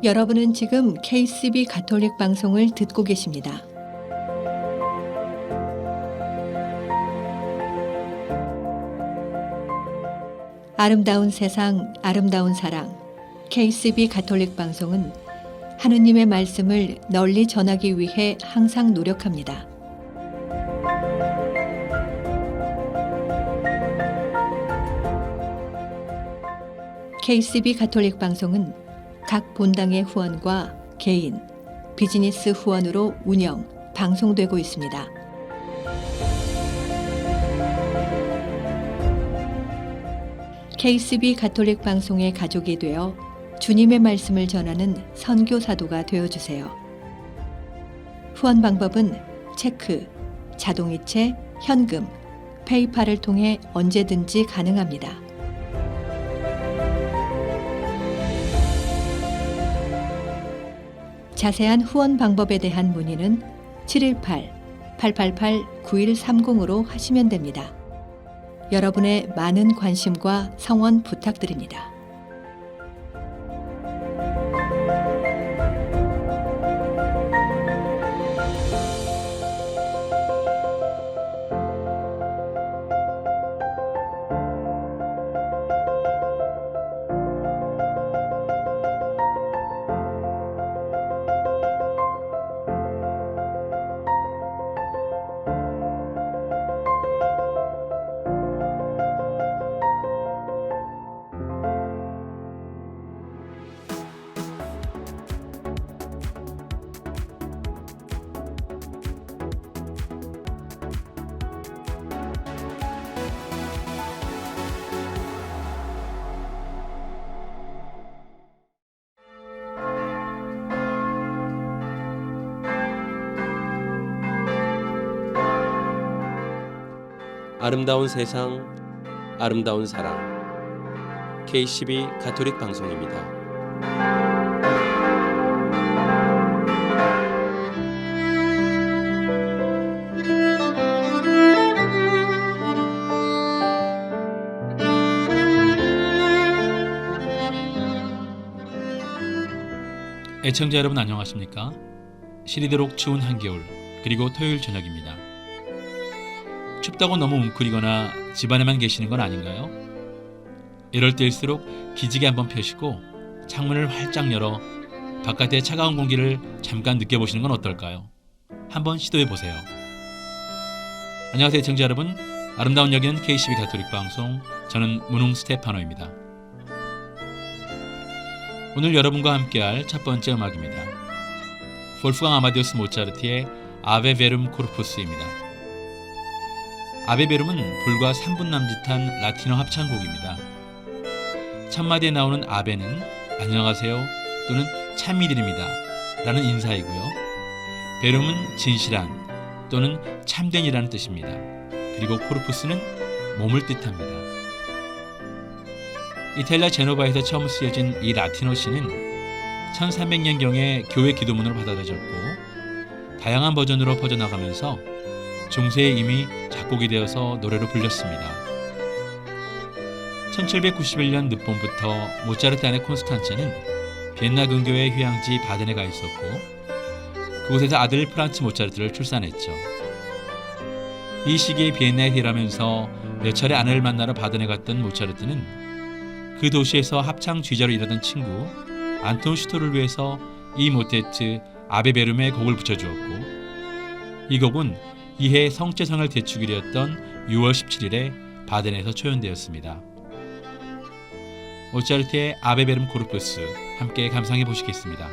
여러분은 지금 KCB 가톨릭 방송을 듣고 계십니다. 아름다운 세상, 아름다운 사랑. KCB 가톨릭 방송은 하느님의 말씀을 널리 전하기 위해 항상 노력합니다. KCB 가톨릭 방송은 각 본당의 후원과 개인, 비즈니스 후원으로 운영, 방송되고 있습니다. KCB 가톨릭 방송의 가족이 되어 주님의 말씀을 전하는 선교사도가 되어주세요. 후원 방법은 체크, 자동이체, 현금, 페이팔을 통해 언제든지 가능합니다. 자세한 후원 방법에 대한 문의는 718-888-9130으로 하시면 됩니다. 여러분의 많은 관심과 성원 부탁드립니다. 아름다운 세상, 아름다운 사랑. KCB 가톨릭 방송입니다. 애청자 여러분 안녕하십니까? 시리도록 추운 한겨울 그리고 토요일 저녁입니다. 춥다고 너무 웅크리거나 집안에만 계시는 건 아닌가요? 이럴 때일수록 기지개 한번 펴시고 창문을 활짝 열어 바깥의 차가운 공기를 잠깐 느껴보시는 건 어떨까요? 한번 시도해보세요. 안녕하세요 애청자 여러분, 아름다운 여기는 KCB 가톨릭 방송, 저는 문웅 스테파노입니다. 오늘 여러분과 함께할 첫 번째 음악입니다. 볼프강 아마디우스 모차르트의 아베 베름 코르푸스입니다. 아베 베름은 불과 3분 남짓한 라틴어 합창곡입니다. 첫마디에 나오는 아베는 안녕하세요 또는 참 이들입니다 라는 인사이고요. 베름은 진실한 또는 참된이라는 뜻입니다. 그리고 코르푸스는 몸을 뜻합니다. 이탈리아 제노바에서 처음 쓰여진 이 라틴어 시는 1300년경에 교회 기도문으로 받아들여졌고 다양한 버전으로 퍼져나가면서 중세에 이미 작곡이 되어서 노래로 불렸습니다. 1791년 늦봄부터 모차르트 아내 콘스탄체는 비엔나 근교의 휴양지 바덴에 가 있었고 그곳에서 아들 프란츠 모차르트를 출산했죠. 이 시기에 비엔나에 일하면서 몇 차례 아내를 만나러 바덴에 갔던 모차르트는 그 도시에서 합창 쥐자로 일하던 친구 안톤 슈토를 위해서 이 모테트 아베 베름의 곡을 붙여주었고 이 곡은 이해 성체성을 대축일이었던 6월 17일에 바덴에서 초연되었습니다. 모차르트의 아베 베름 코르푸스 함께 감상해 보시겠습니다.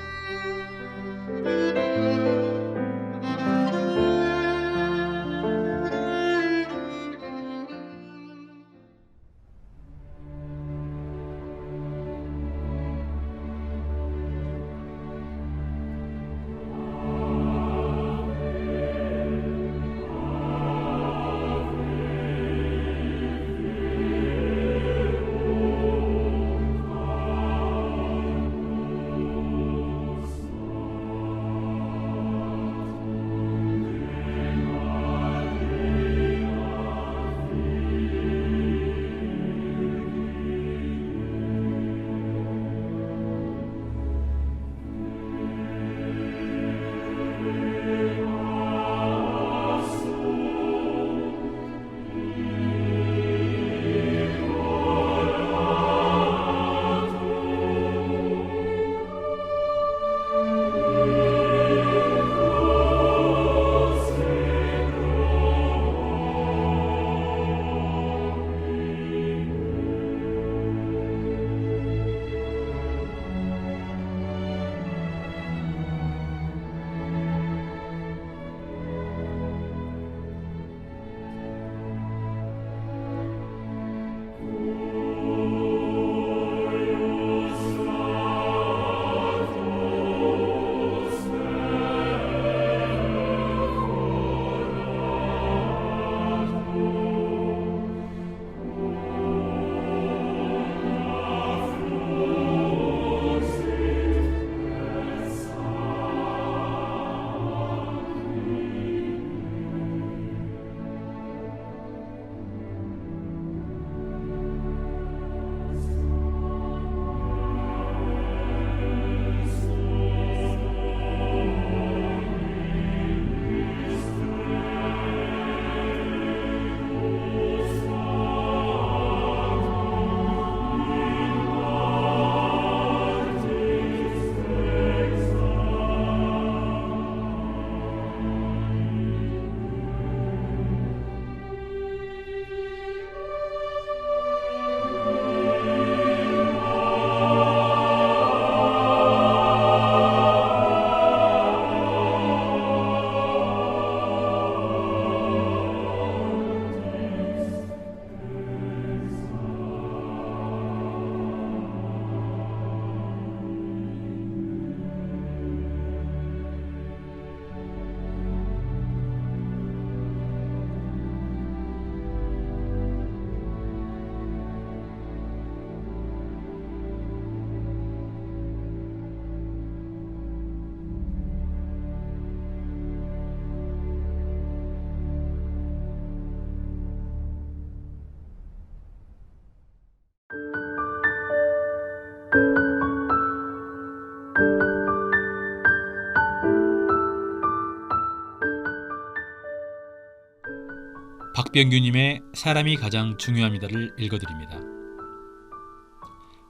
박병규님의 사람이 가장 중요합니다를 읽어드립니다.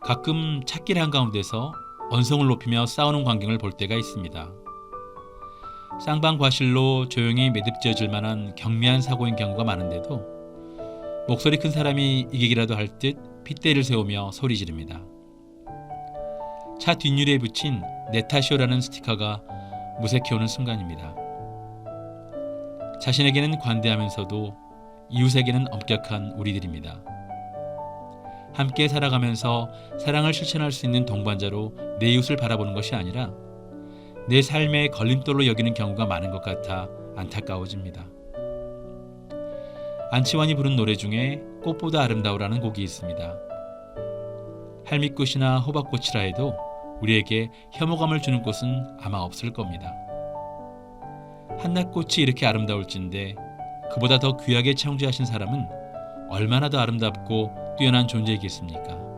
가끔 찾길 한가운데서 언성을 높이며 싸우는 광경을 볼 때가 있습니다. 쌍방과실로 조용히 매듭지어질 만한 경미한 사고인 경우가 많은데도 목소리 큰 사람이 이기기라도 할 듯 핏대를 세우며 소리 지릅니다. 차 뒷유리에 붙인 내 탓이오라는 스티커가 무색해오는 순간입니다. 자신에게는 관대하면서도 이웃에게는 엄격한 우리들입니다. 함께 살아가면서 사랑을 실천할 수 있는 동반자로 내 이웃을 바라보는 것이 아니라 내 삶의 걸림돌로 여기는 경우가 많은 것 같아 안타까워집니다. 안치환이 부른 노래 중에 꽃보다 아름다우라는 곡이 있습니다. 할미꽃이나 호박꽃이라 해도 우리에게 혐오감을 주는 꽃은 아마 없을 겁니다. 한낱꽃이 이렇게 아름다울진데 그보다 더 귀하게 창조하신 사람은 얼마나 더 아름답고 뛰어난 존재이겠습니까?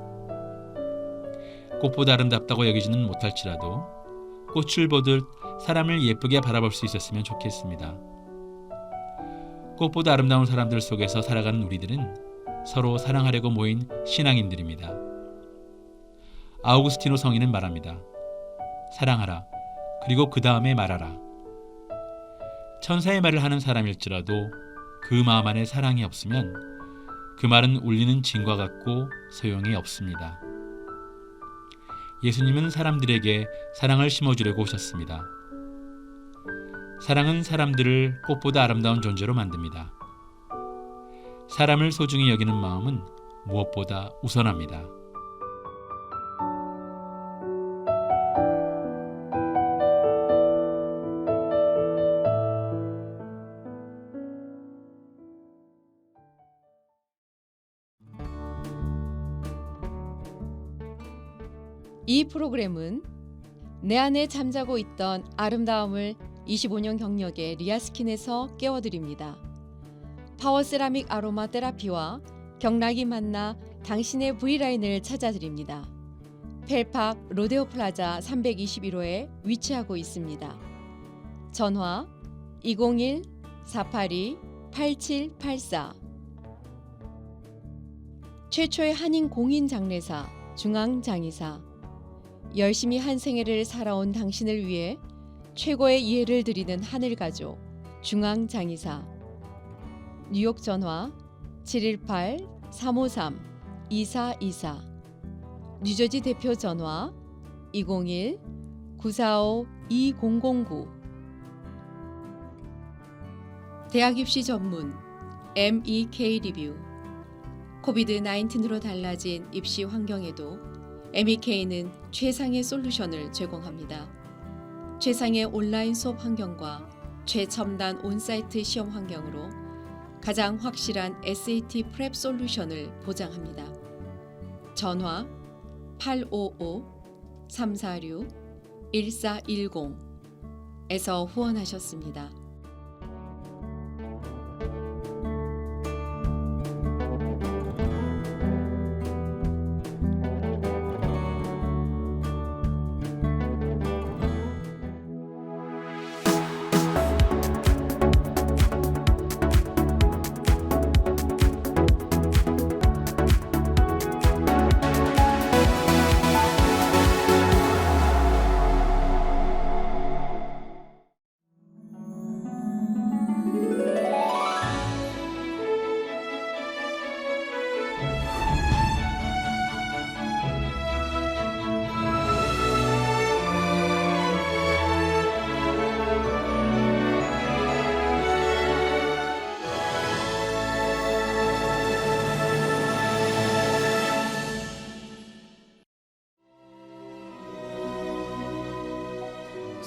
꽃보다 아름답다고 여기지는 못할지라도 꽃을 보듯 사람을 예쁘게 바라볼 수 있었으면 좋겠습니다. 꽃보다 아름다운 사람들 속에서 살아가는 우리들은 서로 사랑하려고 모인 신앙인들입니다. 아우구스티노 성인은 말합니다. 사랑하라. 그리고 그 다음에 말하라. 천사의 말을 하는 사람일지라도 그 마음 안에 사랑이 없으면 그 말은 울리는 징과 같고 소용이 없습니다. 예수님은 사람들에게 사랑을 심어주려고 오셨습니다. 사랑은 사람들을 꽃보다 아름다운 존재로 만듭니다. 사람을 소중히 여기는 마음은 무엇보다 우선합니다. 이 프로그램은 내 안에 잠자고 있던 아름다움을 25년 경력의 리아스킨에서 깨워드립니다. 파워세라믹 아로마 테라피와 경락이 만나 당신의 V라인을 찾아드립니다. 펠팍 로데오 플라자 321호에 위치하고 있습니다. 전화 201-482-8784. 최초의 한인 공인 장례사 중앙장의사. 열심히 한 생애를 살아온 당신을 위해 최고의 이해를 드리는 하늘가족 중앙장의사. 뉴욕 전화 718-353-2424. 뉴저지 대표 전화 201-945-2009. 대학 입시 전문 MEK 리뷰. 코비드-19로 달라진 입시 환경에도 MEK는 최상의 솔루션을 제공합니다. 최상의 온라인 수업 환경과 최첨단 온사이트 시험 환경으로 가장 확실한 SAT 프랩 솔루션을 보장합니다. 전화 855-346-1410에서 후원하셨습니다.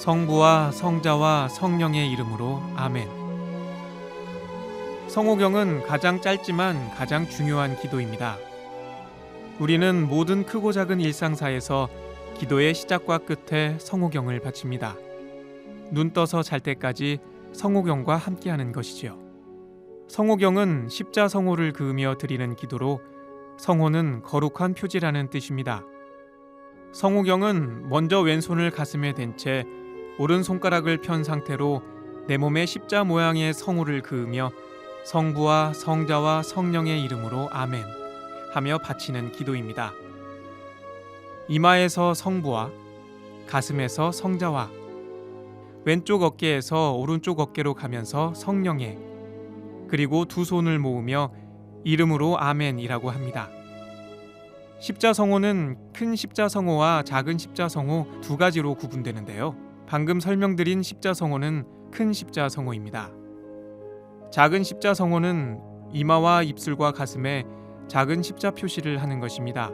성부와 성자와 성령의 이름으로 아멘. 성호경은 가장 짧지만 가장 중요한 기도입니다. 우리는 모든 크고 작은 일상사에서 기도의 시작과 끝에 성호경을 바칩니다. 눈 떠서 잘 때까지 성호경과 함께하는 것이지요. 성호경은 십자성호를 그으며 드리는 기도로 성호는 거룩한 표지라는 뜻입니다. 성호경은 먼저 왼손을 가슴에 댄 채 오른손가락을 편 상태로 내 몸에 십자 모양의 성호를 그으며 성부와 성자와 성령의 이름으로 아멘 하며 바치는 기도입니다. 이마에서 성부와, 가슴에서 성자와, 왼쪽 어깨에서 오른쪽 어깨로 가면서 성령의, 그리고 두 손을 모으며 이름으로 아멘이라고 합니다. 십자성호는 큰 십자성호와 작은 십자성호 두 가지로 구분되는데요. 방금 설명드린 십자성호는 큰 십자성호입니다. 작은 십자성호는 이마와 입술과 가슴에 작은 십자 표시를 하는 것입니다.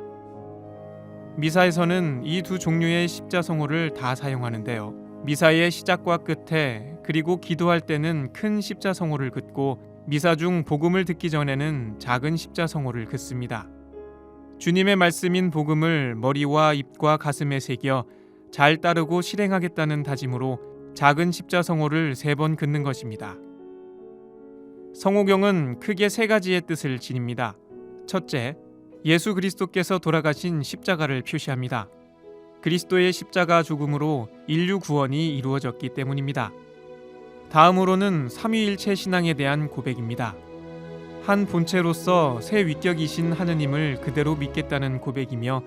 미사에서는 이 두 종류의 십자성호를 다 사용하는데요. 미사의 시작과 끝에 그리고 기도할 때는 큰 십자성호를 긋고 미사 중 복음을 듣기 전에는 작은 십자성호를 긋습니다. 주님의 말씀인 복음을 머리와 입과 가슴에 새겨 잘 따르고 실행하겠다는 다짐으로 작은 십자성호를 3번 긋는 것입니다. 성호경은 크게 3가지의 뜻을 지닙니다. 첫째, 예수 그리스도께서 돌아가신 십자가를 표시합니다. 그리스도의 십자가 죽음으로 인류 구원이 이루어졌기 때문입니다. 다음으로는 삼위일체 신앙에 대한 고백입니다. 한 본체로서 새 위격이신 하느님을 그대로 믿겠다는 고백이며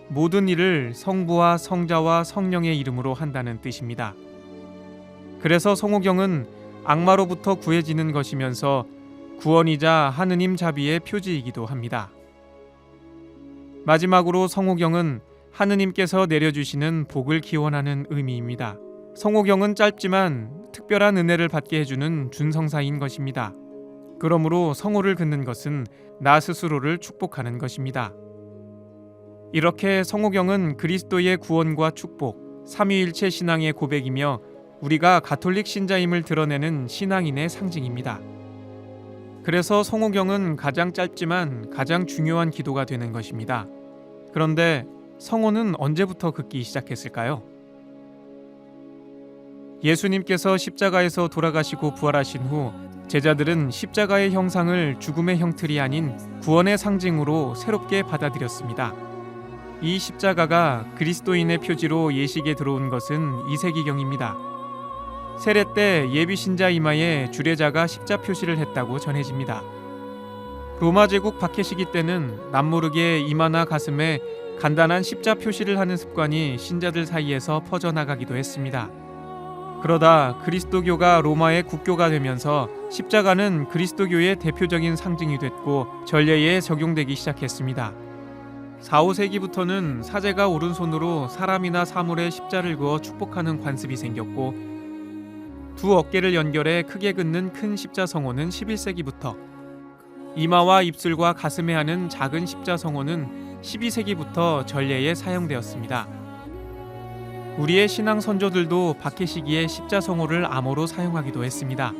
모든 일을 성부와 성자와 성령의 이름으로 한다는 뜻입니다. 그래서 성호경은 악마로부터 구해지는 것이면서 구원이자 하느님 자비의 표지이기도 합니다. 마지막으로 성호경은 하느님께서 내려주시는 복을 기원하는 의미입니다. 성호경은 짧지만 특별한 은혜를 받게 해주는 준성사인 것입니다. 그러므로 성호를 긋는 것은 나 스스로를 축복하는 것입니다. 이렇게 성호경은 그리스도의 구원과 축복, 삼위일체 신앙의 고백이며 우리가 가톨릭 신자임을 드러내는 신앙인의 상징입니다. 그래서 성호경은 가장 짧지만 가장 중요한 기도가 되는 것입니다. 그런데 성호는 언제부터 긋기 시작했을까요? 예수님께서 십자가에서 돌아가시고 부활하신 후 제자들은 십자가의 형상을 죽음의 형틀이 아닌 구원의 상징으로 새롭게 받아들였습니다. 이 십자가가 그리스도인의 표지로 예식에 들어온 것은 2세기경입니다. 세례 때 예비신자 이마에 주례자가 십자 표시를 했다고 전해집니다. 로마 제국 박해시기 때는 남모르게 이마나 가슴에 간단한 십자 표시를 하는 습관이 신자들 사이에서 퍼져나가기도 했습니다. 그러다 그리스도교가 로마의 국교가 되면서 십자가는 그리스도교의 대표적인 상징이 됐고 전례에 적용되기 시작했습니다. 4, 5세기부터는 사제가 오른손으로 사람이나 사물에 십자를 그어 축복하는 관습이 생겼고 두 어깨를 연결해 크게 긋는 큰 십자성호는 11세기부터, 이마와 입술과 가슴에 하는 작은 십자성호는 12세기부터 전례에 사용되었습니다. 우리의 신앙 선조들도 박해시기에 십자성호를 암호로 사용하기도 했습니다.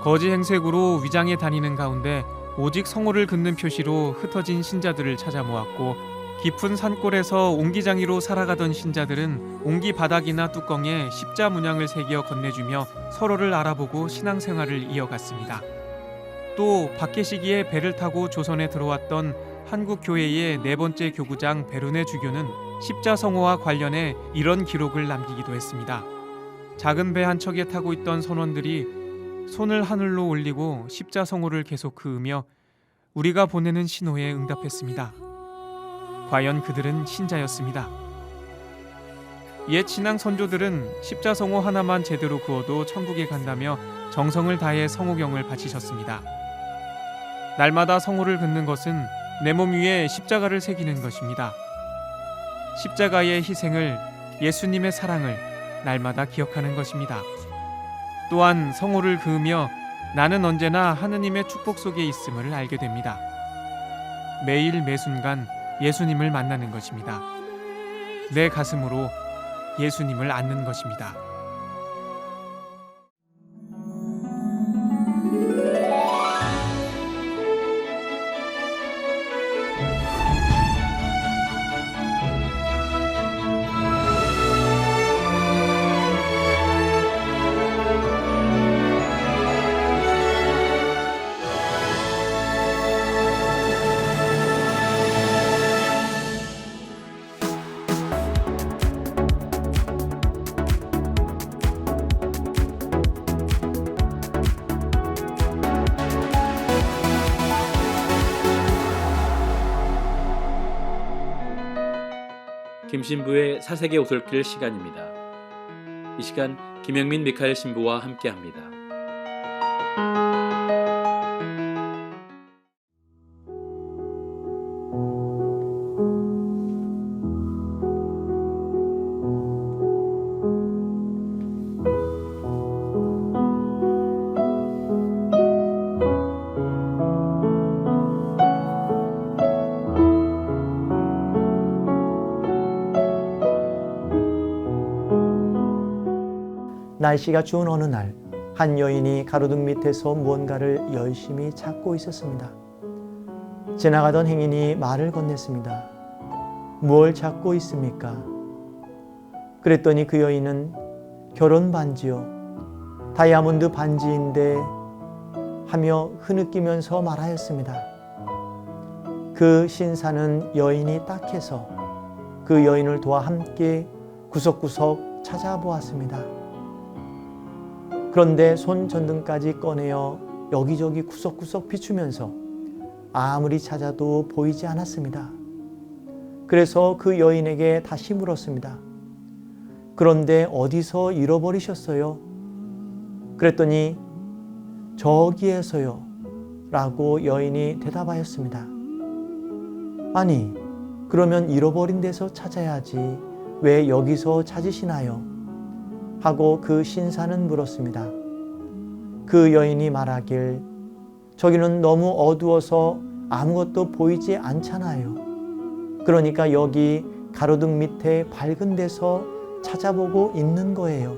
거지 행색으로 위장에 다니는 가운데 오직 성호를 긋는 표시로 흩어진 신자들을 찾아 모았고 깊은 산골에서 옹기장이로 살아가던 신자들은 옹기 바닥이나 뚜껑에 십자 문양을 새겨 건네주며 서로를 알아보고 신앙생활을 이어갔습니다. 또 박해시기에 배를 타고 조선에 들어왔던 한국교회의 4번째 교구장 베르네 주교는 십자성호와 관련해 이런 기록을 남기기도 했습니다. 작은 배 한 척에 타고 있던 선원들이 손을 하늘로 올리고 십자성호를 계속 그으며 우리가 보내는 신호에 응답했습니다. 과연 그들은 신자였습니다. 옛 신앙 선조들은 십자성호 하나만 제대로 그어도 천국에 간다며 정성을 다해 성호경을 바치셨습니다. 날마다 성호를 긋는 것은 내 몸 위에 십자가를 새기는 것입니다. 십자가의 희생을, 예수님의 사랑을 날마다 기억하는 것입니다. 또한 성호를 그으며 나는 언제나 하느님의 축복 속에 있음을 알게 됩니다. 매일 매순간 예수님을 만나는 것입니다. 내 가슴으로 예수님을 안는 것입니다. 김신부의 사색의 오솔길 시간입니다. 이 시간 김영민 미카엘 신부와 함께합니다. 날씨가 추운 어느 날, 한 여인이 가로등 밑에서 무언가를 열심히 찾고 있었습니다. 지나가던 행인이 말을 건넸습니다. 무엇을 찾고 있습니까? 그랬더니 그 여인은 결혼 반지요, 다이아몬드 반지인데 하며 흐느끼면서 말하였습니다. 그 신사는 여인이 딱해서 그 여인을 도와 함께 구석구석 찾아보았습니다. 그런데 손전등까지 꺼내어 여기저기 구석구석 비추면서 아무리 찾아도 보이지 않았습니다. 그래서 그 여인에게 다시 물었습니다. 그런데 어디서 잃어버리셨어요? 그랬더니 저기에서요 라고 여인이 대답하였습니다. 아니, 그러면 잃어버린 데서 찾아야지 왜 여기서 찾으시나요? 하고 그 신사는 물었습니다. 그 여인이 말하길, 저기는 너무 어두워서 아무것도 보이지 않잖아요. 그러니까 여기 가로등 밑에 밝은 데서 찾아보고 있는 거예요.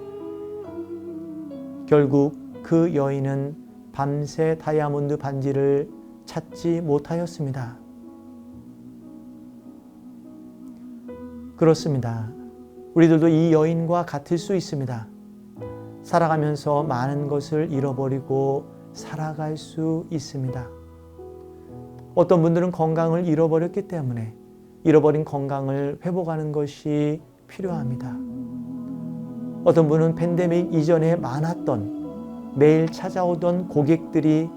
결국 그 여인은 밤새 다이아몬드 반지를 찾지 못하였습니다. 그렇습니다. 우리들도 이 여인과 같을 수 있습니다. 살아가면서 많은 것을 잃어버리고 살아갈 수 있습니다. 어떤 분들은 건강을 잃어버렸기 때문에 잃어버린 건강을 회복하는 것이 필요합니다. 어떤 분은 팬데믹 이전에 많았던 매일 찾아오던 고객들이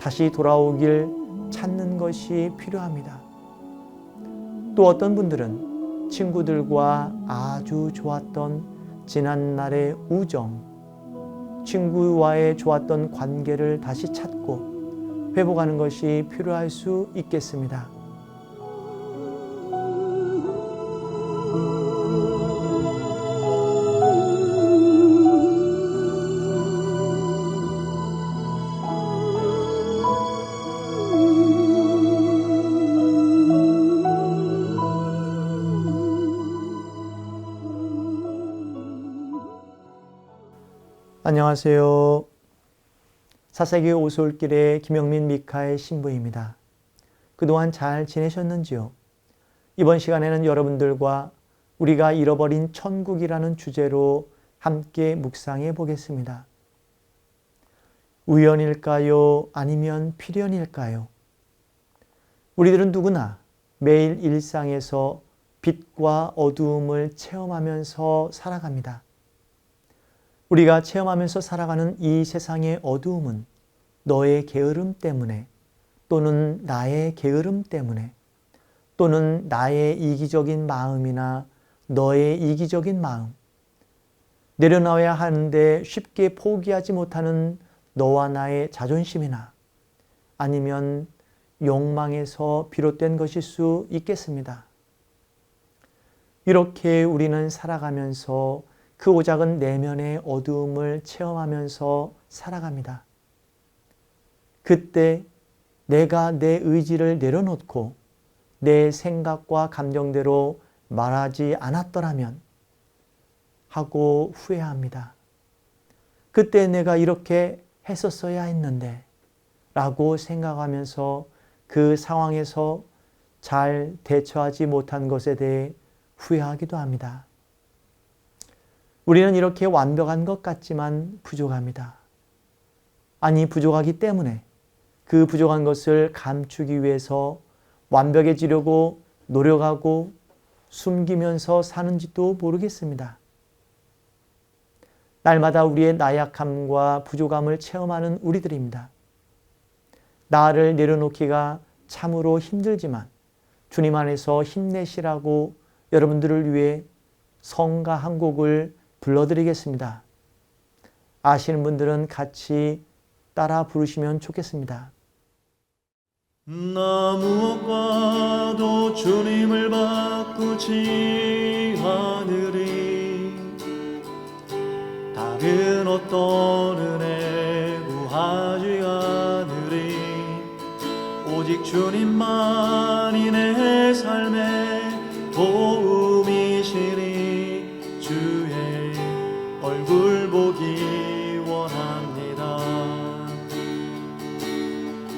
다시 돌아오길 찾는 것이 필요합니다. 또 어떤 분들은 친구들과 아주 좋았던 지난날의 우정, 친구와의 좋았던 관계를 다시 찾고 회복하는 것이 필요할 수 있겠습니다. 안녕하세요. 사색의 오솔길의 김영민 미카엘 신부입니다. 그동안 잘 지내셨는지요? 이번 시간에는 여러분들과 우리가 잃어버린 천국이라는 주제로 함께 묵상해 보겠습니다. 우연일까요? 아니면 필연일까요? 우리들은 누구나 매일 일상에서 빛과 어두움을 체험하면서 살아갑니다. 우리가 체험하면서 살아가는 이 세상의 어두움은 너의 게으름 때문에, 또는 나의 게으름 때문에, 또는 나의 이기적인 마음이나 너의 이기적인 마음, 내려놔야 하는데 쉽게 포기하지 못하는 너와 나의 자존심이나 아니면 욕망에서 비롯된 것일 수 있겠습니다. 이렇게 우리는 살아가면서 크고 작은 내면의 어두움을 체험하면서 살아갑니다. 그때 내가 내 의지를 내려놓고 내 생각과 감정대로 말하지 않았더라면 하고 후회합니다. 그때 내가 이렇게 했었어야 했는데 라고 생각하면서 그 상황에서 잘 대처하지 못한 것에 대해 후회하기도 합니다. 우리는 이렇게 완벽한 것 같지만 부족합니다. 아니, 부족하기 때문에 그 부족한 것을 감추기 위해서 완벽해지려고 노력하고 숨기면서 사는지도 모르겠습니다. 날마다 우리의 나약함과 부족함을 체험하는 우리들입니다. 나를 내려놓기가 참으로 힘들지만 주님 안에서 힘내시라고 여러분들을 위해 성가 한 곡을 불러드리겠습니다. 아시는 분들은 같이 따라 부르시면 좋겠습니다. 나 무엇과도 주님을 바꾸지 않으리. 다른 어떤 은혜 구하지 않으리. 오직 주님만이 내 삶의 도움이시니 주의 얼굴 보기 원합니다.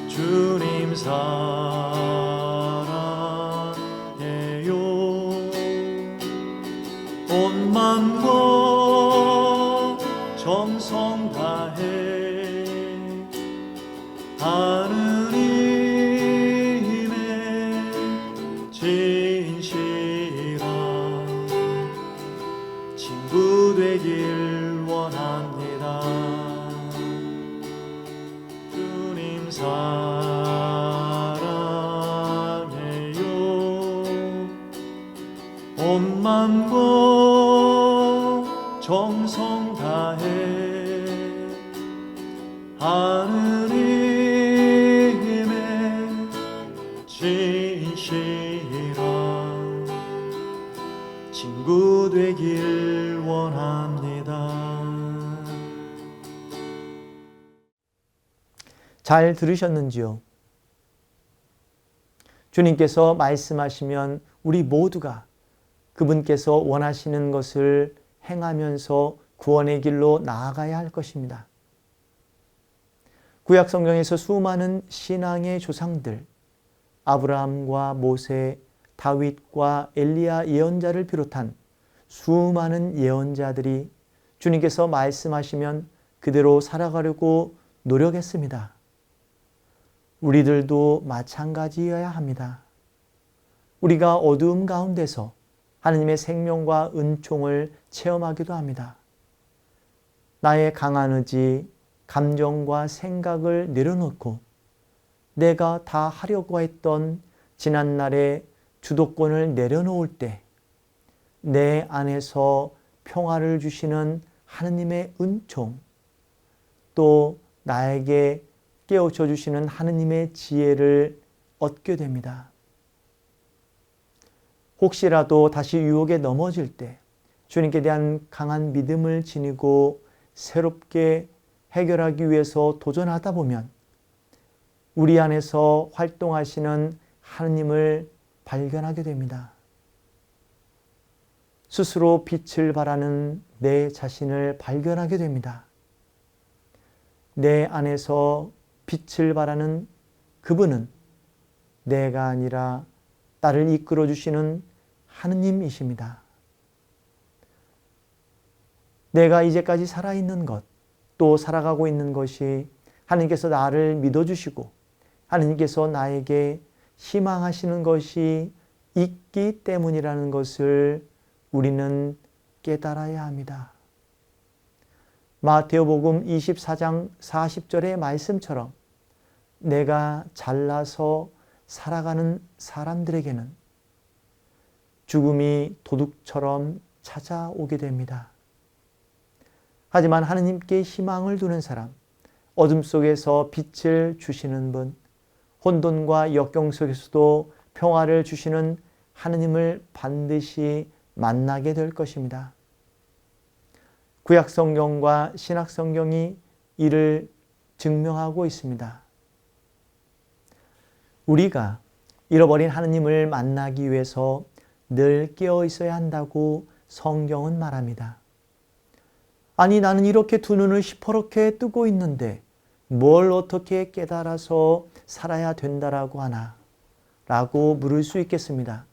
주님 사랑해요. 온 맘과 정성 다해 하느님의 진실한 친구 되길 원합니다. 주님 사랑해요. 온 맘과 정성 다해 하느님의 진실한 친구 되길 원합니다. 잘 들으셨는지요? 주님께서 말씀하시면 우리 모두가 그분께서 원하시는 것을 행하면서 구원의 길로 나아가야 할 것입니다. 구약 성경에서 수많은 신앙의 조상들, 아브라함과 모세, 다윗과 엘리야 예언자를 비롯한 수많은 예언자들이 주님께서 말씀하시면 그대로 살아가려고 노력했습니다. 우리들도 마찬가지여야 합니다. 우리가 어두움 가운데서 하느님의 생명과 은총을 체험하기도 합니다. 나의 강한 의지, 감정과 생각을 내려놓고 내가 다 하려고 했던 지난날의 주도권을 내려놓을 때 내 안에서 평화를 주시는 하느님의 은총, 또 나에게 깨우쳐 주시는 하느님의 지혜를 얻게 됩니다. 혹시라도 다시 유혹에 넘어질 때 주님께 대한 강한 믿음을 지니고 새롭게 해결하기 위해서 도전하다 보면 우리 안에서 활동하시는 하느님을 발견하게 됩니다. 스스로 빛을 발하는 내 자신을 발견하게 됩니다. 내 안에서 빛을 발하는 그분은 내가 아니라 나를 이끌어 주시는 하느님이십니다. 내가 이제까지 살아있는 것, 또 살아가고 있는 것이 하느님께서 나를 믿어주시고 하느님께서 나에게 희망하시는 것이 있기 때문이라는 것을 우리는 깨달아야 합니다. 마태오복음 24장 40절의 말씀처럼 내가 잘나서 살아가는 사람들에게는 죽음이 도둑처럼 찾아오게 됩니다. 하지만 하느님께 희망을 두는 사람, 어둠 속에서 빛을 주시는 분, 혼돈과 역경 속에서도 평화를 주시는 하느님을 반드시 만나게 될 것입니다. 구약 성경과 신약 성경이 이를 증명하고 있습니다. 우리가 잃어버린 하느님을 만나기 위해서 늘 깨어 있어야 한다고 성경은 말합니다. 아니, 나는 이렇게 두 눈을 시퍼렇게 뜨고 있는데 뭘 어떻게 깨달아서 살아야 된다라고 하나? 라고 물을 수 있겠습니다.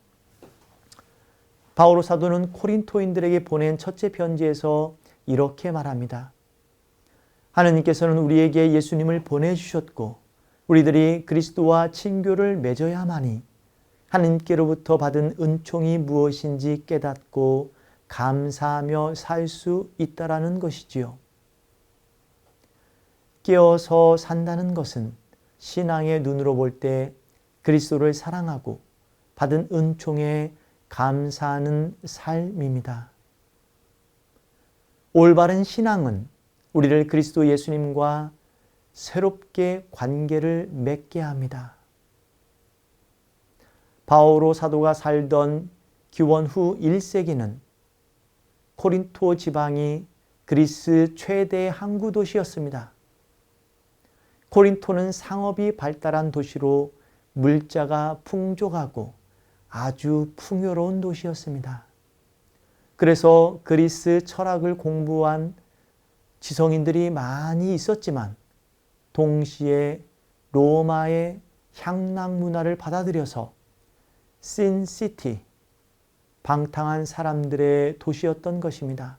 바오로 사도는 코린토인들에게 보낸 첫째 편지에서 이렇게 말합니다. 하느님께서는 우리에게 예수님을 보내주셨고 우리들이 그리스도와 친교를 맺어야만이 하느님께로부터 받은 은총이 무엇인지 깨닫고 감사하며 살 수 있다라는 것이지요. 깨어서 산다는 것은 신앙의 눈으로 볼 때 그리스도를 사랑하고 받은 은총에 감사하는 삶입니다. 올바른 신앙은 우리를 그리스도 예수님과 새롭게 관계를 맺게 합니다. 바오로 사도가 살던 기원 후 1세기는 코린토 지방이 그리스 최대의 항구 도시였습니다. 코린토는 상업이 발달한 도시로 물자가 풍족하고 아주 풍요로운 도시였습니다. 그래서 그리스 철학을 공부한 지성인들이 많이 있었지만 동시에 로마의 향락 문화를 받아들여서 신시티, 방탕한 사람들의 도시였던 것입니다.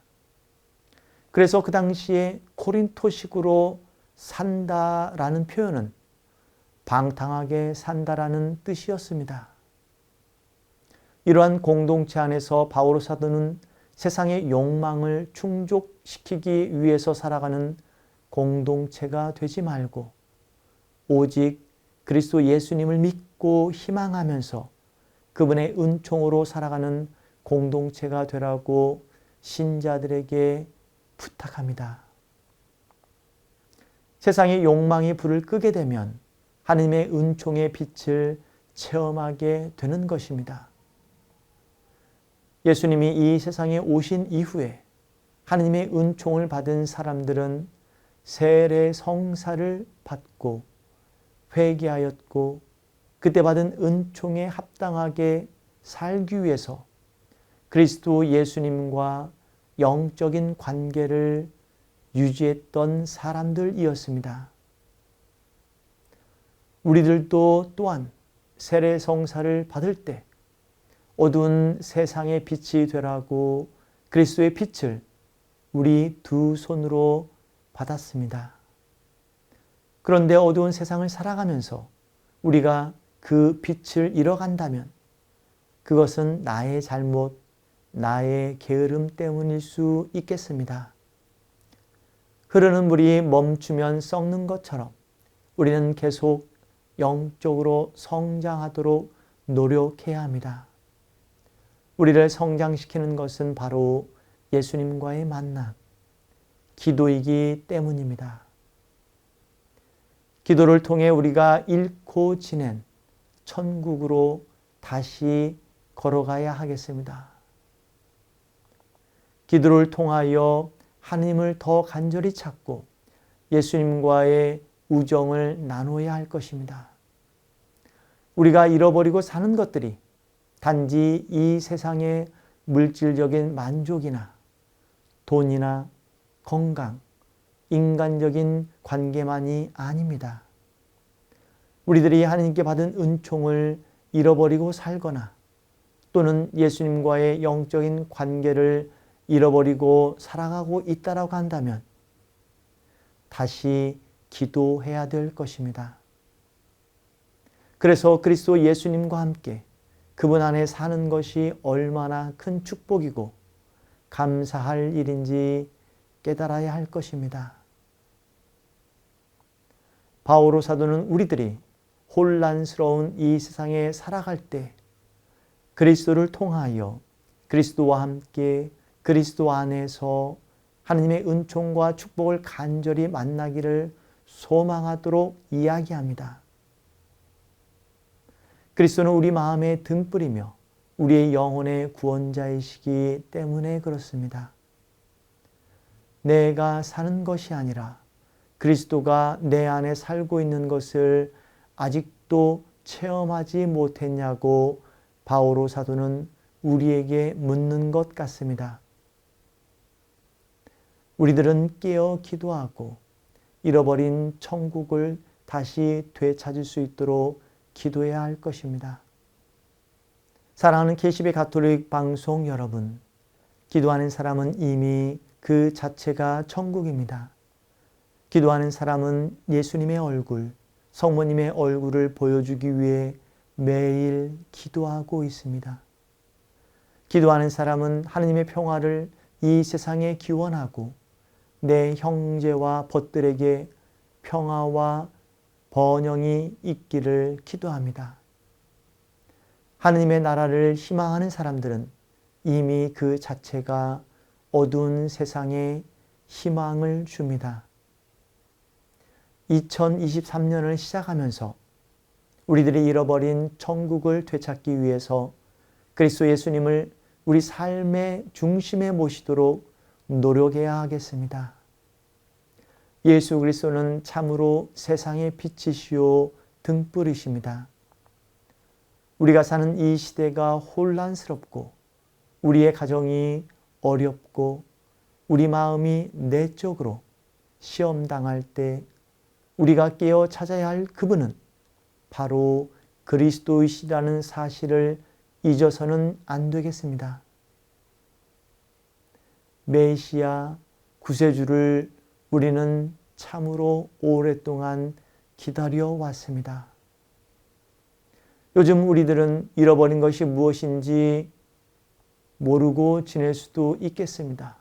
그래서 그 당시에 코린토식으로 산다라는 표현은 방탕하게 산다라는 뜻이었습니다. 이러한 공동체 안에서 바오로 사도는 세상의 욕망을 충족시키기 위해서 살아가는 공동체가 되지 말고 오직 그리스도 예수님을 믿고 희망하면서 그분의 은총으로 살아가는 공동체가 되라고 신자들에게 부탁합니다. 세상의 욕망이 불을 끄게 되면 하나님의 은총의 빛을 체험하게 되는 것입니다. 예수님이 이 세상에 오신 이후에 하나님의 은총을 받은 사람들은 세례 성사를 받고 회개하였고 그때 받은 은총에 합당하게 살기 위해서 그리스도 예수님과 영적인 관계를 유지했던 사람들이었습니다. 우리들도 또한 세례 성사를 받을 때 어두운 세상의 빛이 되라고 그리스도의 빛을 우리 두 손으로 받았습니다. 그런데 어두운 세상을 살아가면서 우리가 그 빛을 잃어간다면 그것은 나의 잘못, 나의 게으름 때문일 수 있겠습니다. 흐르는 물이 멈추면 썩는 것처럼 우리는 계속 영적으로 성장하도록 노력해야 합니다. 우리를 성장시키는 것은 바로 예수님과의 만남, 기도이기 때문입니다. 기도를 통해 우리가 잃고 지낸 천국으로 다시 걸어가야 하겠습니다. 기도를 통하여 하나님을 더 간절히 찾고 예수님과의 우정을 나눠야 할 것입니다. 우리가 잃어버리고 사는 것들이 단지 이 세상의 물질적인 만족이나 돈이나 건강, 인간적인 관계만이 아닙니다. 우리들이 하나님께 받은 은총을 잃어버리고 살거나 또는 예수님과의 영적인 관계를 잃어버리고 살아가고 있다라고 한다면 다시 기도해야 될 것입니다. 그래서 그리스도 예수님과 함께 그분 안에 사는 것이 얼마나 큰 축복이고 감사할 일인지 깨달아야 할 것입니다. 바오로 사도는 우리들이 혼란스러운 이 세상에 살아갈 때 그리스도를 통하여 그리스도와 함께 그리스도 안에서 하나님의 은총과 축복을 간절히 만나기를 소망하도록 이야기합니다. 그리스도는 우리 마음에 등불이며 우리의 영혼의 구원자이시기 때문에 그렇습니다. 내가 사는 것이 아니라 그리스도가 내 안에 살고 있는 것을 아직도 체험하지 못했냐고 바오로 사도는 우리에게 묻는 것 같습니다. 우리들은 깨어 기도하고 잃어버린 천국을 다시 되찾을 수 있도록 기도해야 할 것입니다. 사랑하는 K12 가톨릭 방송 여러분, 기도하는 사람은 이미 그 자체가 천국입니다. 기도하는 사람은 예수님의 얼굴, 성모님의 얼굴을 보여주기 위해 매일 기도하고 있습니다. 기도하는 사람은 하나님의 평화를 이 세상에 기원하고 내 형제와 벗들에게 평화와 번영이 있기를 기도합니다. 하느님의 나라를 희망하는 사람들은 이미 그 자체가 어두운 세상에 희망을 줍니다. 2023년을 시작하면서 우리들이 잃어버린 천국을 되찾기 위해서 그리스도 예수님을 우리 삶의 중심에 모시도록 노력해야 하겠습니다. 예수 그리스도는 참으로 세상의 빛이시요 등불이십니다. 우리가 사는 이 시대가 혼란스럽고 우리의 가정이 어렵고 우리 마음이 내적으로 시험당할 때 우리가 깨어 찾아야 할 그분은 바로 그리스도이시라는 사실을 잊어서는 안 되겠습니다. 메시아 구세주를 우리는 참으로 오랫동안 기다려 왔습니다. 요즘 우리들은 잃어버린 것이 무엇인지 모르고 지낼 수도 있겠습니다.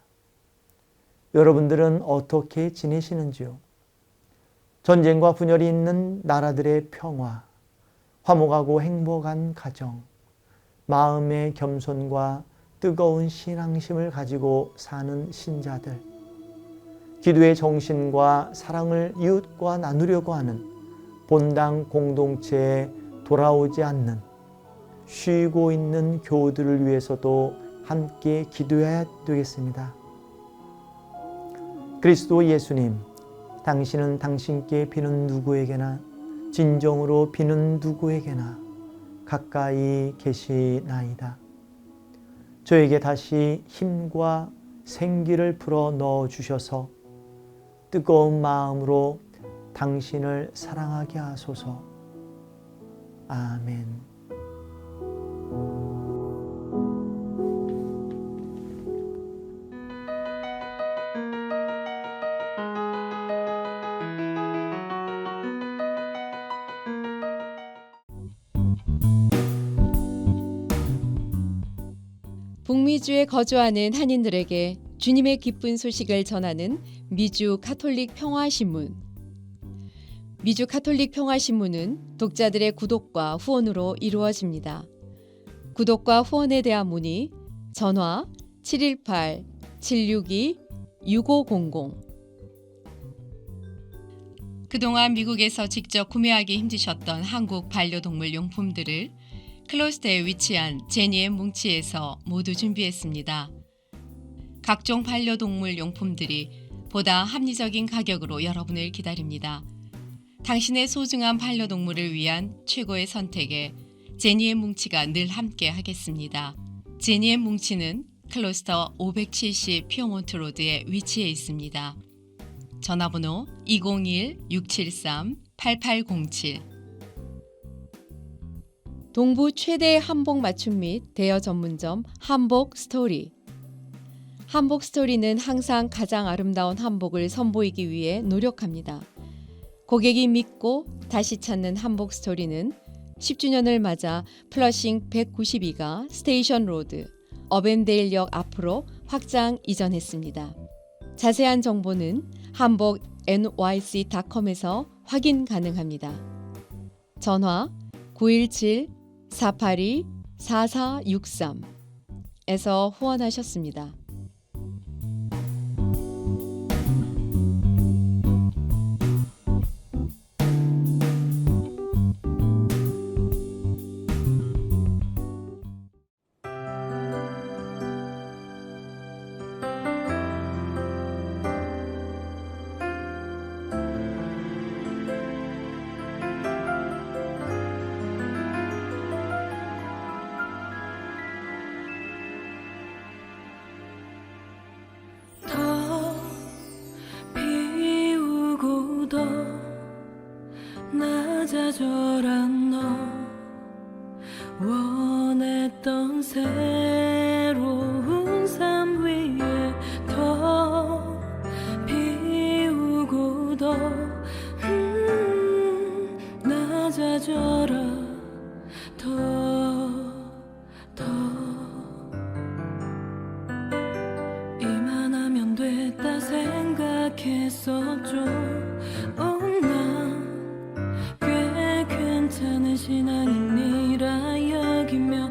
여러분들은 어떻게 지내시는지요? 전쟁과 분열이 있는 나라들의 평화, 화목하고 행복한 가정, 마음의 겸손과 뜨거운 신앙심을 가지고 사는 신자들, 기도의 정신과 사랑을 이웃과 나누려고 하는 본당 공동체에 돌아오지 않는 쉬고 있는 교우들을 위해서도 함께 기도해야 되겠습니다. 그리스도 예수님, 당신은 당신께 비는 누구에게나 진정으로 비는 누구에게나 가까이 계시나이다. 저에게 다시 힘과 생기를 불어 넣어 주셔서 뜨거운 마음으로 당신을 사랑하게 하소서. 아멘. 북미주에 거주하는 한인들에게 주님의 기쁜 소식을 전하는 미주 가톨릭 평화신문. 미주 가톨릭 평화신문은 독자들의 구독과 후원으로 이루어집니다. 구독과 후원에 대한 문의 전화 718-762-6500. 그동안 미국에서 직접 구매하기 힘드셨던 한국 반려동물 용품들을 클로스터에 위치한 제니의 뭉치에서 모두 준비했습니다. 각종 반려동물 용품들이 보다 합리적인 가격으로 여러분을 기다립니다. 당신의 소중한 반려동물을 위한 최고의 선택에 제니의 뭉치가 늘 함께 하겠습니다. 제니의 뭉치는 클로스터 570 피어몬트 로드에 위치해 있습니다. 전화번호 201-673-8807. 동부 최대의 한복 맞춤 및 대여 전문점 한복 스토리. 한복 스토리는 항상 가장 아름다운 한복을 선보이기 위해 노력합니다. 고객이 믿고 다시 찾는 한복 스토리는 10주년을 맞아 플러싱 192가 스테이션 로드, 어벤데일역 앞으로 확장 이전했습니다. 자세한 정보는 한복 nyc.com에서 확인 가능합니다. 전화 917-482-4463에서 후원하셨습니다. 낮아져라 너 원했던 새로운 삶 위에 더 피우고 더 낮아져라 더 이만하면 됐다 생각했었죠. 난 꽤 괜찮은 신앙인이라 여기며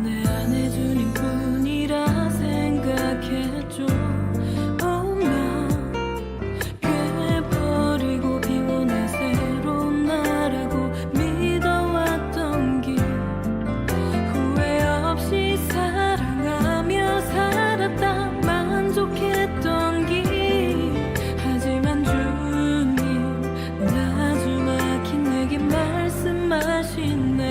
내 안에 주님뿐이라 생각했죠. 엄마 깨버리고 비워내 새로운 나라고 믿어왔던 길, 후회 없이 사랑하며 살았다 만족했던 길. 하지만 주님 나주막힌 내게 말씀하시네.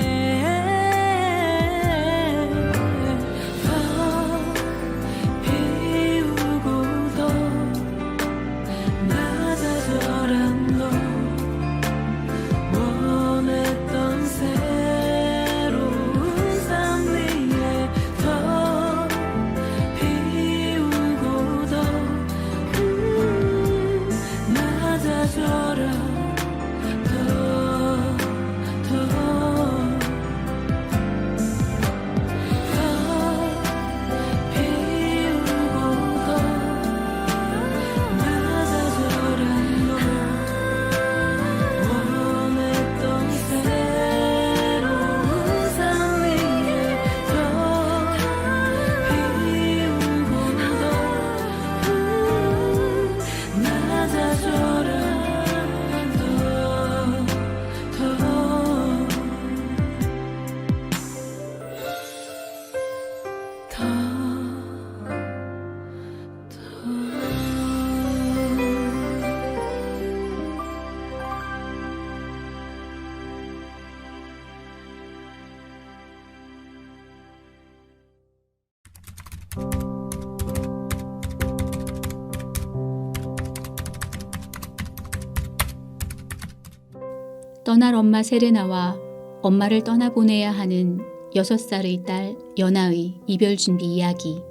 떠날 엄마 세레나와 엄마를 떠나보내야 하는 6살의 딸 연아의 이별 준비 이야기.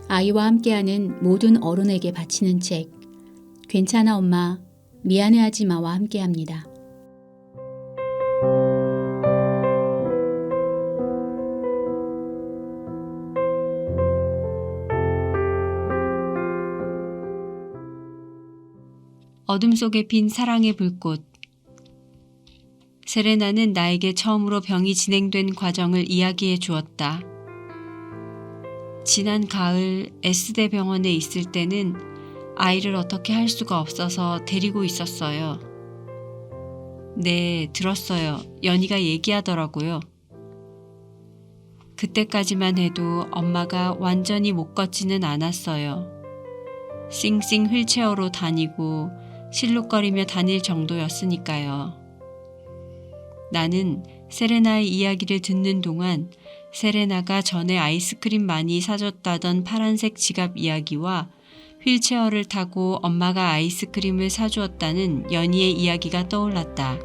아이와 함께하는 모든 어른에게 바치는 책. 괜찮아 엄마, 미안해하지 마와 함께합니다. 어둠 속에 핀 사랑의 불꽃. 세레나는 나에게 처음으로 병이 진행된 과정을 이야기해 주었다. 지난 가을 S대 병원에 있을 때는 아이를 어떻게 할 수가 없어서 데리고 있었어요. 네, 들었어요. 연희가 얘기하더라고요. 그때까지만 해도 엄마가 완전히 못 걷지는 않았어요. 싱싱 휠체어로 다니고 실룩거리며 다닐 정도였으니까요. 나는 세레나의 이야기를 듣는 동안 세레나가 전에 아이스크림 많이 사줬다던 파란색 지갑 이야기와 휠체어를 타고 엄마가 아이스크림을 사주었다는 연희의 이야기가 떠올랐다.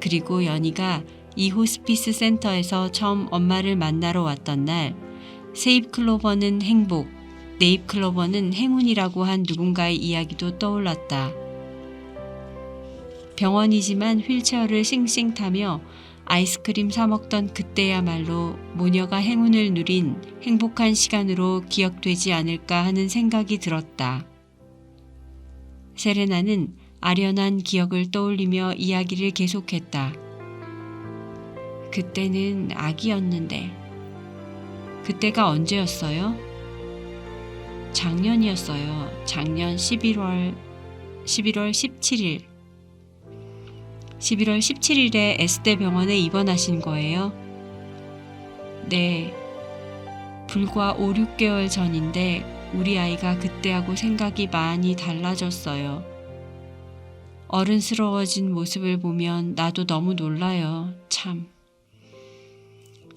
그리고 연희가 이 호스피스 센터에서 처음 엄마를 만나러 왔던 날, 세잎클로버는 행복, 네잎클로버는 행운이라고 한 누군가의 이야기도 떠올랐다. 병원이지만 휠체어를 싱싱 타며 아이스크림 사 먹던 그때야말로 모녀가 행운을 누린 행복한 시간으로 기억되지 않을까 하는 생각이 들었다. 세레나는 아련한 기억을 떠올리며 이야기를 계속했다. 그때는 아기였는데. 그때가 언제였어요? 작년이었어요. 작년 11월 17일. 11월 17일에 S대 병원에 입원하신 거예요? 네. 불과 5, 6개월 전인데 우리 아이가 그때하고 생각이 많이 달라졌어요. 어른스러워진 모습을 보면 나도 너무 놀라요. 참.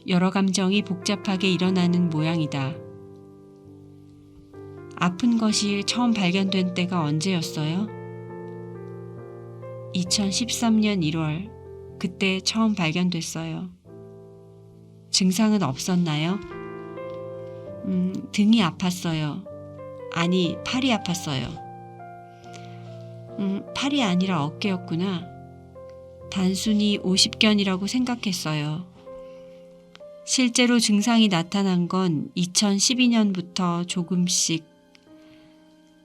여러 감정이 복잡하게 일어나는 모양이다. 아픈 것이 처음 발견된 때가 언제였어요? 2013년 1월 그때 처음 발견됐어요. 증상은 없었나요? 등이 아팠어요. 아니, 팔이 아팠어요. 팔이 아니라 어깨였구나. 단순히 오십견이라고 생각했어요. 실제로 증상이 나타난 건 2012년부터 조금씩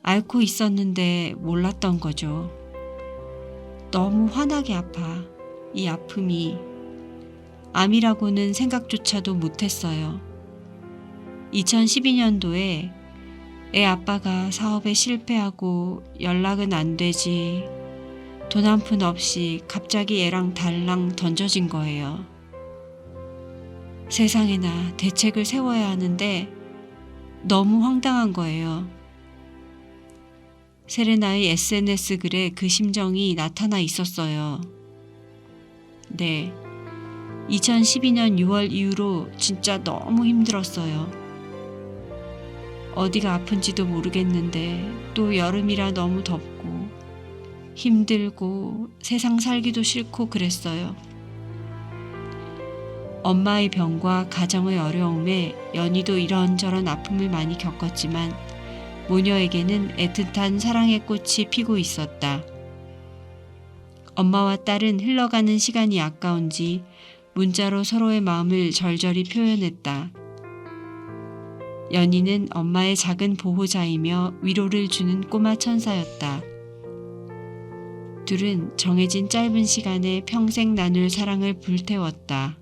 앓고 있었는데 몰랐던 거죠. 너무 환하게 아파. 이 아픔이 암이라고는 생각조차도 못했어요. 2012년도에 애 아빠가 사업에 실패하고 연락은 안 되지. 돈 한 푼 없이 갑자기 애랑 달랑 던져진 거예요. 세상에나 대책을 세워야 하는데 너무 황당한 거예요. 세레나의 SNS 글에 그 심정이 나타나 있었어요. 네, 2012년 6월 이후로 진짜 너무 힘들었어요. 어디가 아픈지도 모르겠는데 또 여름이라 너무 덥고 힘들고 세상 살기도 싫고 그랬어요. 엄마의 병과 가정의 어려움에 연희도 이런저런 아픔을 많이 겪었지만 모녀에게는 애틋한 사랑의 꽃이 피고 있었다. 엄마와 딸은 흘러가는 시간이 아까운지 문자로 서로의 마음을 절절히 표현했다. 연희는 엄마의 작은 보호자이며 위로를 주는 꼬마 천사였다. 둘은 정해진 짧은 시간에 평생 나눌 사랑을 불태웠다.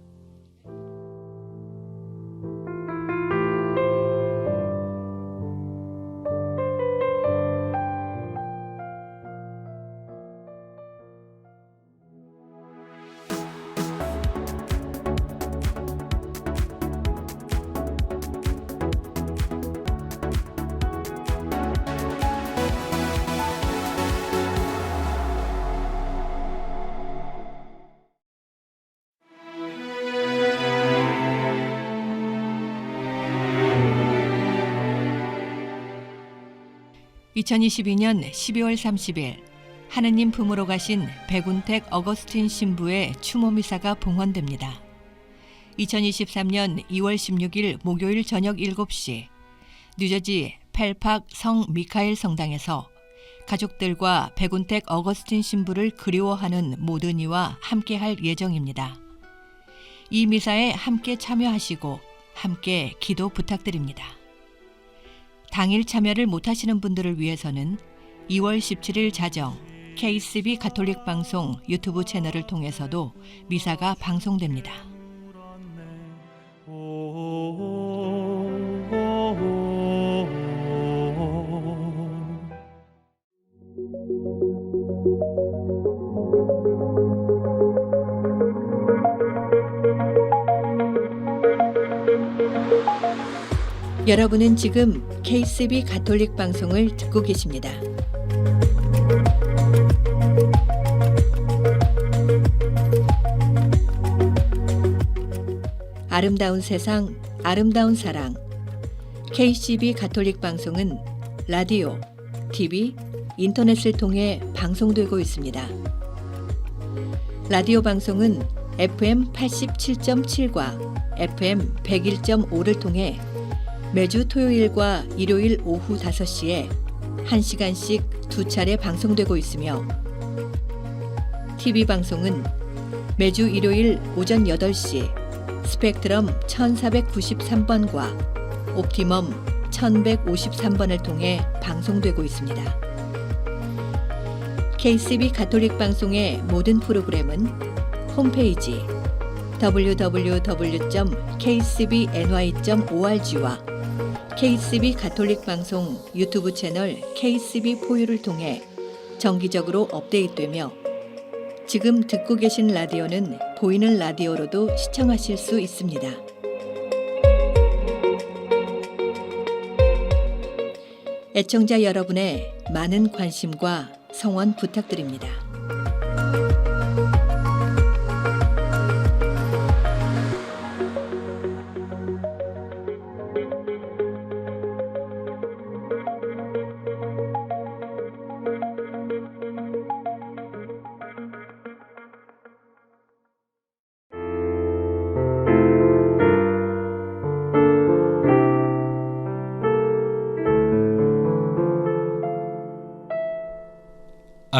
(2022년 12월 30일) 하느님 품으로 가신 백운택 어거스틴 신부의 추모 미사가 봉헌됩니다. 2023년 2월 16일 목요일 저녁 7시 뉴저지 펠팍 성 미카엘 성당에서 가족들과 백운택 어거스틴 신부를 그리워하는 모든 이와 함께할 예정입니다. 이 미사에 함께 참여하시고 함께 기도 부탁드립니다. 당일 참여를 못하시는 분들을 위해서는 2월 17일 자정 KCB 가톨릭 방송 유튜브 채널을 통해서도 미사가 방송됩니다. 여러분은 지금 KCB 가톨릭 방송을 듣고 계십니다. 아름다운 세상, 아름다운 사랑. KCB 가톨릭 방송은 라디오, TV, 인터넷을 통해 방송되고 있습니다. 라디오 방송은 FM 87.7과 FM 101.5를 통해 매주 토요일과 일요일 오후 5시에 1시간씩 2차례 방송되고 있으며 TV 방송은 매주 일요일 오전 8시 스펙트럼 1493번과 옵티멈 1153번을 통해 방송되고 있습니다. KCB 가톨릭 방송의 모든 프로그램은 홈페이지 www.kcbny.org와 KCB 가톨릭 방송 유튜브 채널 KCB4U를 통해 정기적으로 업데이트되며 지금 듣고 계신 라디오는 보이는 라디오로도 시청하실 수 있습니다. 애청자 여러분의 많은 관심과 성원 부탁드립니다.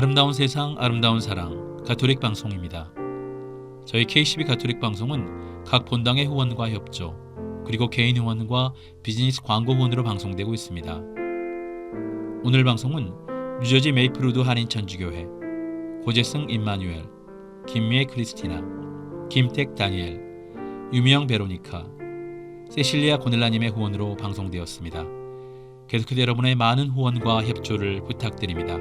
아름다운 세상, 아름다운 사랑 가톨릭 방송입니다. 저희 KCB 가톨릭 방송은 각 본당의 후원과 협조, 그리고 개인 후원과 비즈니스 광고 후원으로 방송되고 있습니다. 오늘 방송은 뉴저지 메이플우드 한인천주교회, 고재승 임마누엘, 김미애 크리스티나, 김택 다니엘, 유미영 베로니카, 세실리아 고넬라님의 후원으로 방송되었습니다. 계속해서 여러분의 많은 후원과 협조를 부탁드립니다.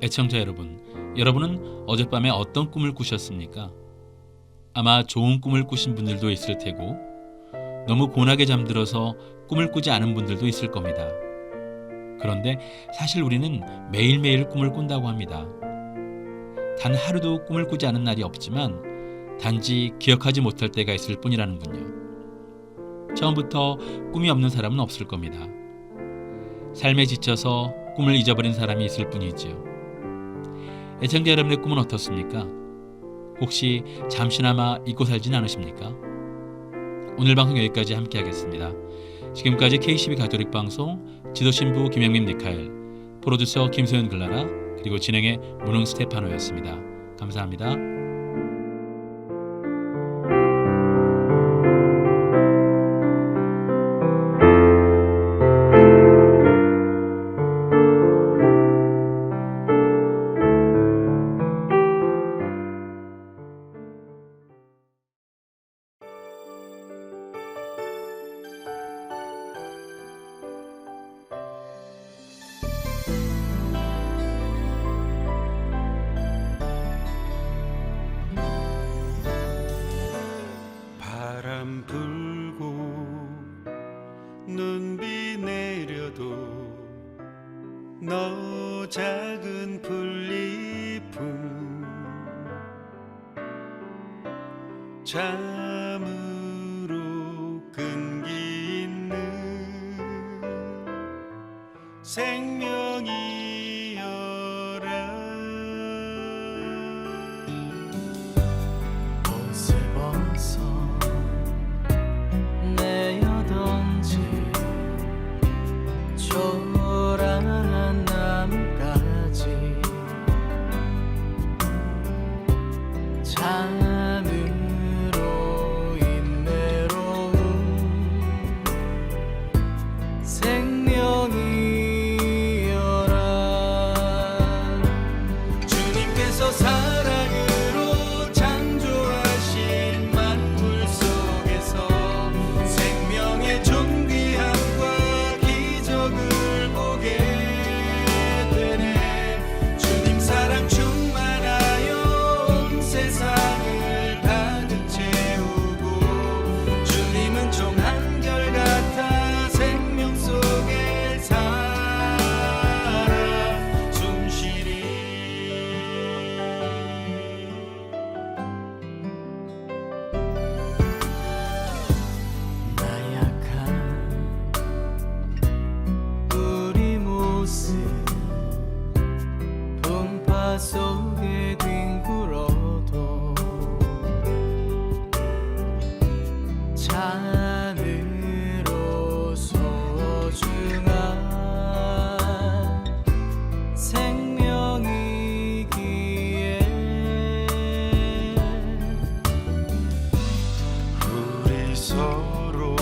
애청자 여러분, 여러분은 어젯밤에 어떤 꿈을 꾸셨습니까? 아마 좋은 꿈을 꾸신 분들도 있을 테고 너무 곤하게 잠들어서 꿈을 꾸지 않은 분들도 있을 겁니다. 그런데 사실 우리는 매일매일 꿈을 꾼다고 합니다. 단 하루도 꿈을 꾸지 않은 날이 없지만 단지 기억하지 못할 때가 있을 뿐이라는군요. 처음부터 꿈이 없는 사람은 없을 겁니다. 삶에 지쳐서 꿈을 잊어버린 사람이 있을 뿐이지요. 애청자 여러분의 꿈은 어떻습니까? 혹시 잠시나마 잊고 살진 않으십니까? 오늘 방송 여기까지 함께 하겠습니다. 지금까지 KCB 가톨릭 방송 지도신부 김영민 미카엘, 프로듀서 김소연 글라라, 그리고 진행의 문흥 스테파노였습니다. 감사합니다. 바람 불고 눈비 내려도 너 작은 풀잎은 참으로 끈기 있는 생명이여라. 옷을 벗어 내어던지 초라한 나뭇가지 잔으로 인내로운 생명이여라. 주님께서 사랑으로 창조하신 만물 속에서 생명의 존귀함과 기적을 보게 되네. 주님 사랑 충만하여 온 세상을 가득 채우고 주님은 종 한결같아 생명 속에 살아 숨쉬리. 나약한 우리 모습 풍파 속에 뒹굴어도 잔으로 소중한 생명이기에 우리 서로